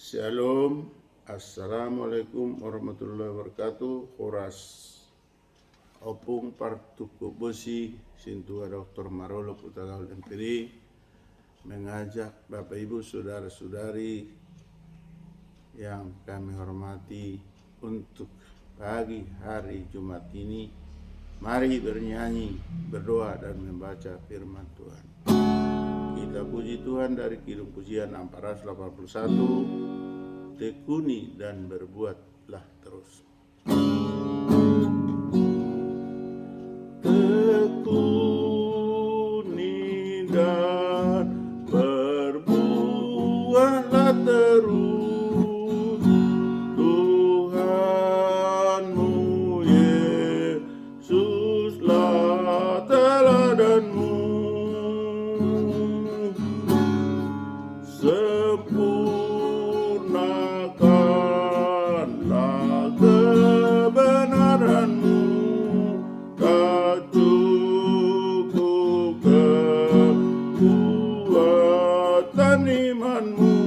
Shalom, Assalamualaikum warahmatullahi wabarakatuh. Horas opung partuku besi sintua Dr. Marolo Putagaul MPD mengajak Bapak Ibu saudara-saudari yang kami hormati untuk pagi hari Jumat ini mari bernyanyi, berdoa dan membaca firman Tuhan. Kita puji Tuhan dari Kidung Pujian 481, tekuni dan berbuatlah terus. Tekuni dan berbuatlah terus, Tuhanmu Yesuslah teladanmu. Sempurnakanlah kebenaranmu, tak cukup kekuatan imanmu,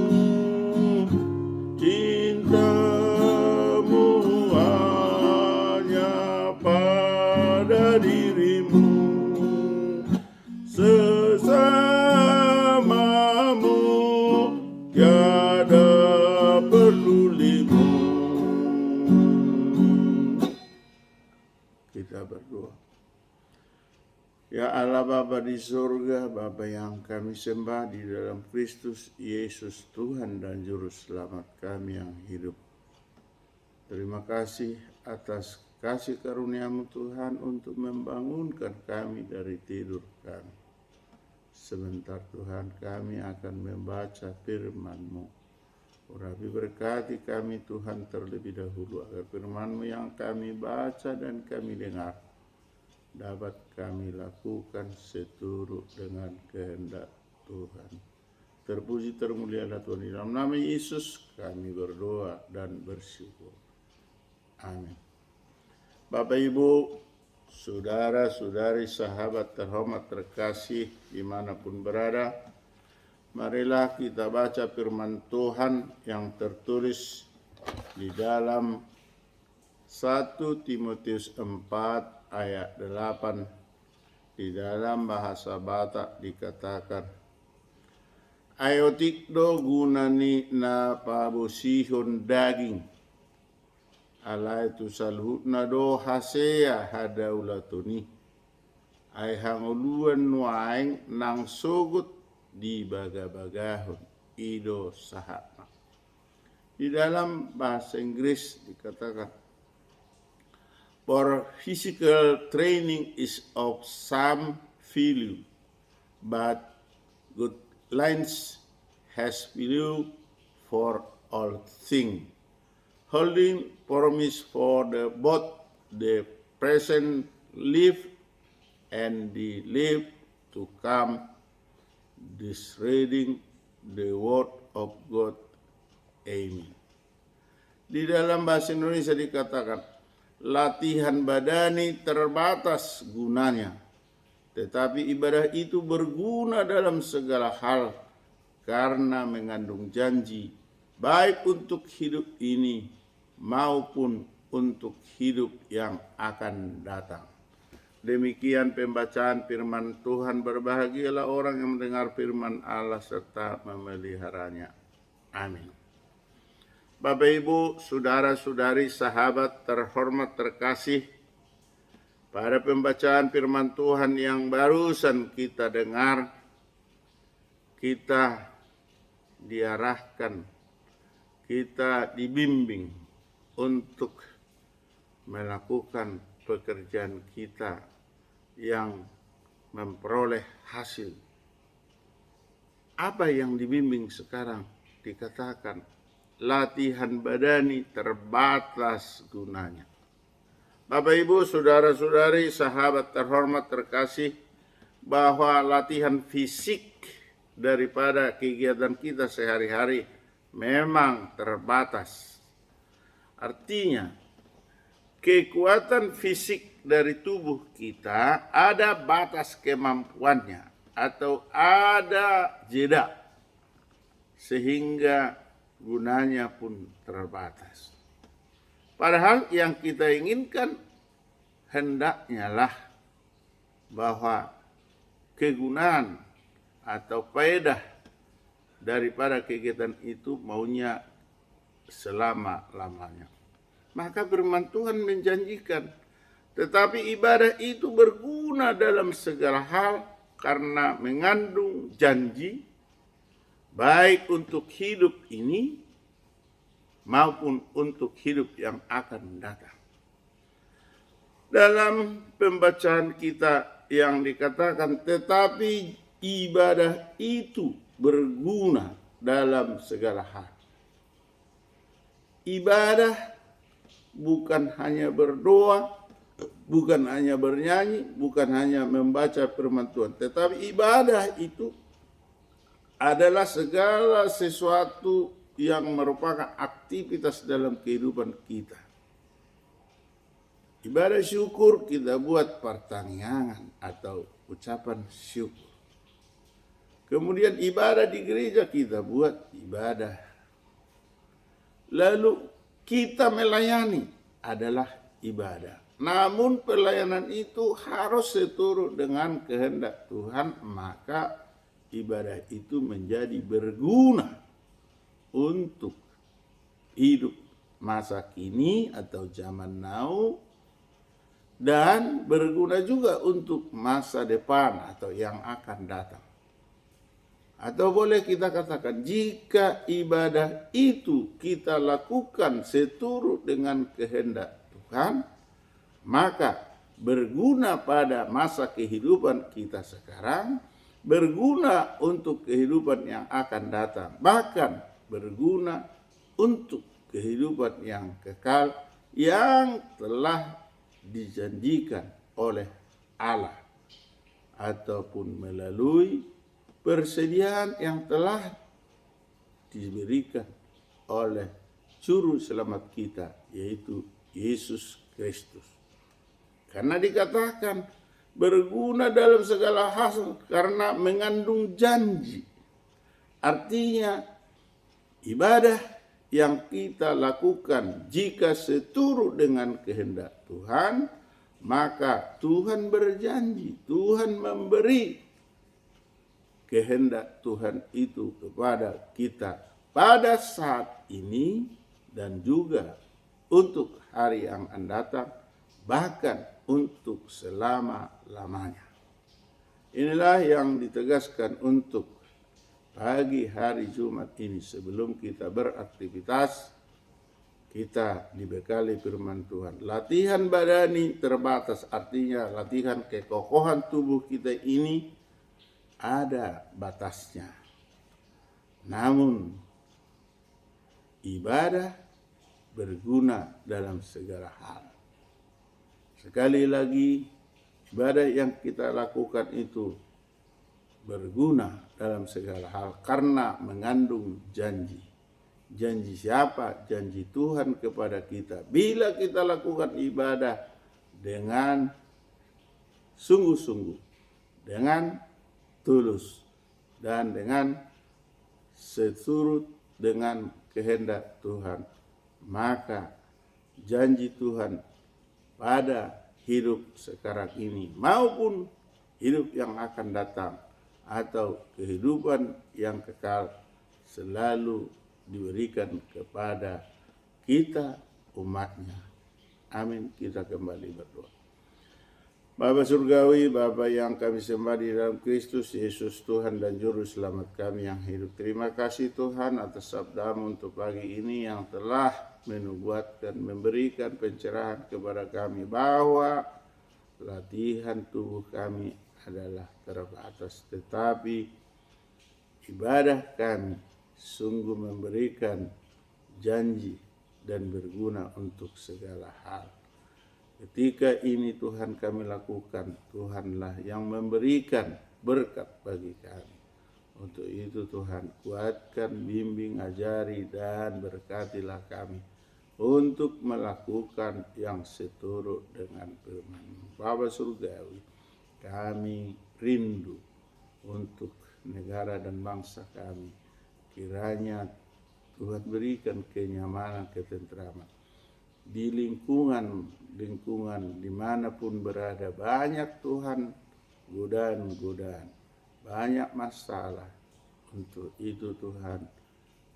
cintamu hanya pada dirimu, sesamamu tiada pedulimu. Kita berdoa. Ya Allah Bapa di surga, Bapa yang kami sembah di dalam Kristus Yesus Tuhan dan Juru Selamat kami yang hidup. Terima kasih atas kasih karunia-Mu Tuhan untuk membangunkan kami dari tidur kami. Sebentar Tuhan kami akan membaca firman-Mu. Urapi berkati kami Tuhan terlebih dahulu agar firman-Mu yang kami baca dan kami dengar dapat kami lakukan seturut dengan kehendak Tuhan. Terpuji termulialah Tuhan, di dalam nama Yesus kami berdoa dan bersyukur. Amin. Bapak Ibu, saudara-saudari, sahabat terhormat terkasih dimanapun berada, marilah kita baca firman Tuhan yang tertulis di dalam 1 Timotius 4 ayat 8. Di dalam bahasa Batak dikatakan, ayotikdo gunani na pabosihon daging, alai tu salhutna do hasea hadaulatuni, ay hanguluan nuaing nang sogut di baga-bagahon ido sahatna. Di dalam bahasa Inggris dikatakan, for physical training is of some value, but good lines has value for all things, holding promise for both the present life and the life to come, this reading the word of God. Amen. Di dalam bahasa Indonesia dikatakan, latihan badani terbatas gunanya, tetapi ibadah itu berguna dalam segala hal karena mengandung janji baik untuk hidup ini maupun untuk hidup yang akan datang. Demikian pembacaan firman Tuhan. Berbahagialah orang yang mendengar firman Allah serta memeliharanya. Amin. Bapak Ibu, saudara-saudari, sahabat terhormat terkasih, pada pembacaan firman Tuhan yang barusan kita dengar, kita diarahkan, kita dibimbing untuk melakukan pekerjaan kita yang memperoleh hasil. Apa yang dibimbing sekarang? Dikatakan, latihan badani terbatas gunanya. Bapak Ibu, saudara-saudari, sahabat terhormat terkasih, bahwa latihan fisik daripada kegiatan kita sehari-hari memang terbatas. Artinya, kekuatan fisik dari tubuh kita ada batas kemampuannya atau ada jeda, sehingga gunanya pun terbatas. Padahal yang kita inginkan hendaknya lah bahwa kegunaan atau faedah daripada kegiatan itu maunya selama-lamanya. Maka firman Tuhan menjanjikan, tetapi ibadah itu berguna dalam segala hal karena mengandung janji, baik untuk hidup ini maupun untuk hidup yang akan datang. Dalam pembacaan kita yang dikatakan, tetapi ibadah itu berguna dalam segala hal. Ibadah bukan hanya berdoa, bukan hanya bernyanyi, bukan hanya membaca firman Tuhan, tetapi ibadah itu adalah segala sesuatu yang merupakan aktivitas dalam kehidupan kita. Ibadah syukur kita buat pertanyaan atau ucapan syukur. Kemudian ibadah di gereja kita buat ibadah. Lalu kita melayani adalah ibadah. Namun pelayanan itu harus seturut dengan kehendak Tuhan, maka ibadah itu menjadi berguna untuk hidup masa kini atau zaman now, dan berguna juga untuk masa depan atau yang akan datang. Atau boleh kita katakan, jika ibadah itu kita lakukan seturut dengan kehendak Tuhan, maka berguna pada masa kehidupan kita sekarang, berguna untuk kehidupan yang akan datang, bahkan berguna untuk kehidupan yang kekal yang telah dijanjikan oleh Allah ataupun melalui persediaan yang telah diberikan oleh juru selamat kita, yaitu Yesus Kristus. Karena dikatakan berguna dalam segala hal karena mengandung janji. Artinya ibadah yang kita lakukan jika seturut dengan kehendak Tuhan, maka Tuhan berjanji, Tuhan memberi kehendak Tuhan itu kepada kita pada saat ini dan juga untuk hari yang akan datang, bahkan untuk selama-lamanya. Inilah yang ditegaskan untuk pagi hari Jumat ini. Sebelum kita beraktivitas, kita dibekali firman Tuhan. Latihan badani terbatas, artinya latihan kekokohan tubuh kita ini ada batasnya. Namun ibadah berguna dalam segala hal. Sekali lagi, ibadah yang kita lakukan itu berguna dalam segala hal karena mengandung janji. Janji siapa? Janji Tuhan kepada kita. Bila kita lakukan ibadah dengan sungguh-sungguh, dengan tulus, dan dengan seturut dengan kehendak Tuhan, maka janji Tuhan pada hidup sekarang ini maupun hidup yang akan datang atau kehidupan yang kekal selalu diberikan kepada kita umatnya. Amin. Kita kembali berdoa. Bapa Surgawi, Bapa yang kami sembah di dalam Kristus Yesus, Tuhan dan Juru Selamat kami yang hidup. Terima kasih Tuhan atas sabda-Mu untuk pagi ini yang telah menubuatkan, memberikan pencerahan kepada kami bahwa latihan tubuh kami adalah terbatas, tetapi ibadah kami sungguh memberikan janji dan berguna untuk segala hal. Ketika ini Tuhan kami lakukan, Tuhanlah yang memberikan berkat bagi kami. Untuk itu Tuhan kuatkan, bimbing, ajari, dan berkatilah kami untuk melakukan yang seturut dengan firman-Mu. Bapa Surgawi, kami rindu untuk negara dan bangsa kami. Kiranya Tuhan berikan kenyamanan, ketentraman. Di lingkungan dimanapun berada, banyak Tuhan godaan, banyak masalah. Untuk itu Tuhan,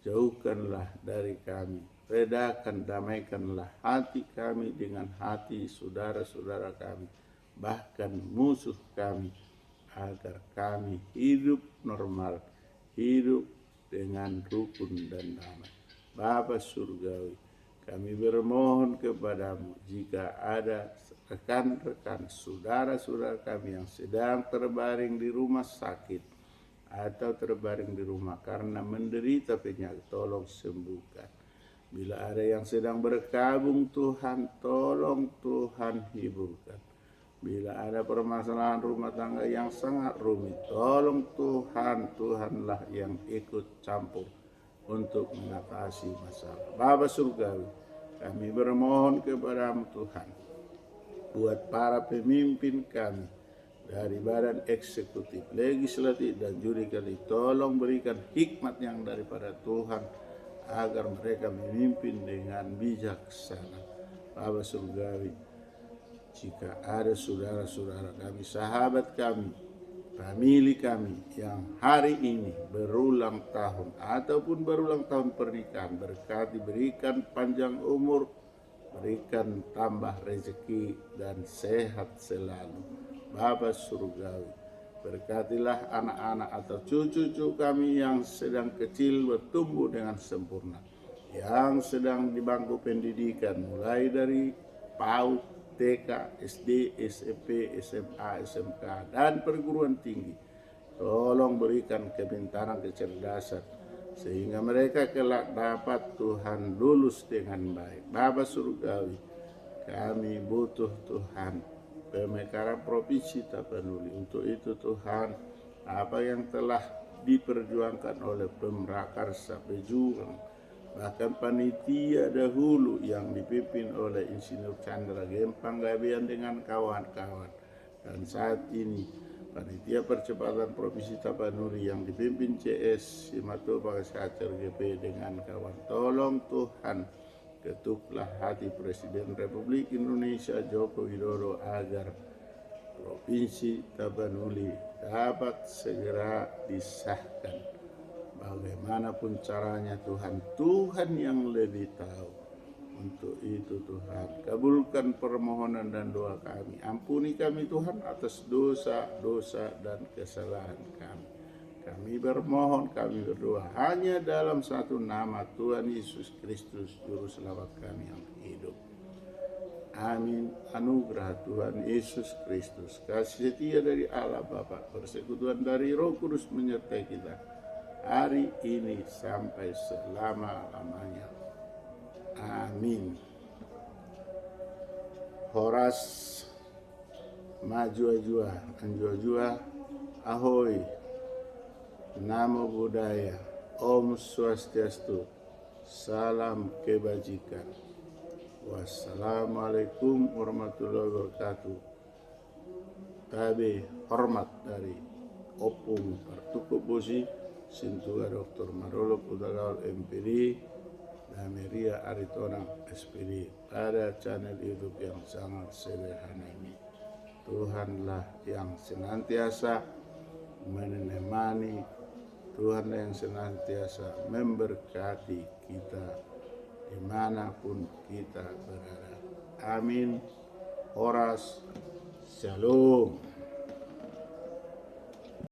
jauhkanlah dari kami, redakan, damaikanlah hati kami dengan hati saudara-saudara kami, bahkan musuh kami, agar kami hidup normal, hidup dengan rukun dan damai. Bapa Surgawi, kami bermohon kepadamu, jika ada rekan-rekan, saudara-saudara kami yang sedang terbaring di rumah sakit atau terbaring di rumah karena menderita penyakit, tolong sembuhkan. Bila ada yang sedang berkabung, Tuhan, tolong Tuhan hiburkan. Bila ada permasalahan rumah tangga yang sangat rumit, tolong Tuhan, Tuhanlah yang ikut campur untuk mengatasi masalah. Bapa Surgawi, kami bermohon kepadamu Tuhan, buat para pemimpin kami, dari badan eksekutif, legislatif, dan yudikatif, tolong berikan hikmat yang daripada Tuhan, agar mereka memimpin dengan bijaksana. Bapa Surgawi, jika ada saudara-saudara kami, sahabat kami, famili kami yang hari ini berulang tahun ataupun berulang tahun pernikahan, berkati, berikan panjang umur, berikan tambah rezeki dan sehat selalu. Bapa Surgawi, berkatilah anak-anak atau cucu-cucu kami yang sedang kecil bertumbuh dengan sempurna, yang sedang di bangku pendidikan mulai dari PAUD, TK, SD, SMP, SMA, SMK, dan perguruan tinggi. Tolong berikan kepintaran, kecerdasan, sehingga mereka kelak dapat Tuhan lulus dengan baik. Bapa Surgawi, kami butuh Tuhan pemekaran Provinsi Tapanuli. Untuk itu Tuhan, apa yang telah diperjuangkan oleh pemrakarsa, pejuang, bahkan panitia dahulu yang dipimpin oleh Insinyur Chandra Gempang Gabean dengan kawan-kawan, dan saat ini panitia percepatan Provinsi Tapanuli yang dipimpin CS Simato Bagasacer GP dengan kawan, tolong Tuhan, ketuklah hati Presiden Republik Indonesia Joko Widodo agar Provinsi Tapanuli dapat segera disahkan. Bagaimanapun caranya Tuhan yang lebih tahu. Untuk itu Tuhan, kabulkan permohonan dan doa kami. Ampuni kami Tuhan atas dosa-dosa dan kesalahan kami. Kami bermohon, kami berdoa hanya dalam satu nama, Tuhan Yesus Kristus, Juru Selamat kami yang hidup. Amin. Anugerah Tuhan Yesus Kristus, kasih setia dari Allah Bapa, persekutuan dari Roh Kudus menyertai kita hari ini sampai selama-lamanya. Amin. Horas Majua-jua, Anjua-jua, Ahoy, Namo Buddhaya, Om Swastiastu, salam kebajikan. Wassalamualaikum warahmatullahi wabarakatuh. Tabe hormat dari Opung Partukup Bosi, Sintuga Dr. Marolo Putagaul MPD, Dameria Aritona SPD, pada channel YouTube yang sangat sederhana ini. Tuhanlah yang senantiasa menemani, Tuhan yang senantiasa memberkati kita dimanapun kita berada. Amin. Horas. Shalom.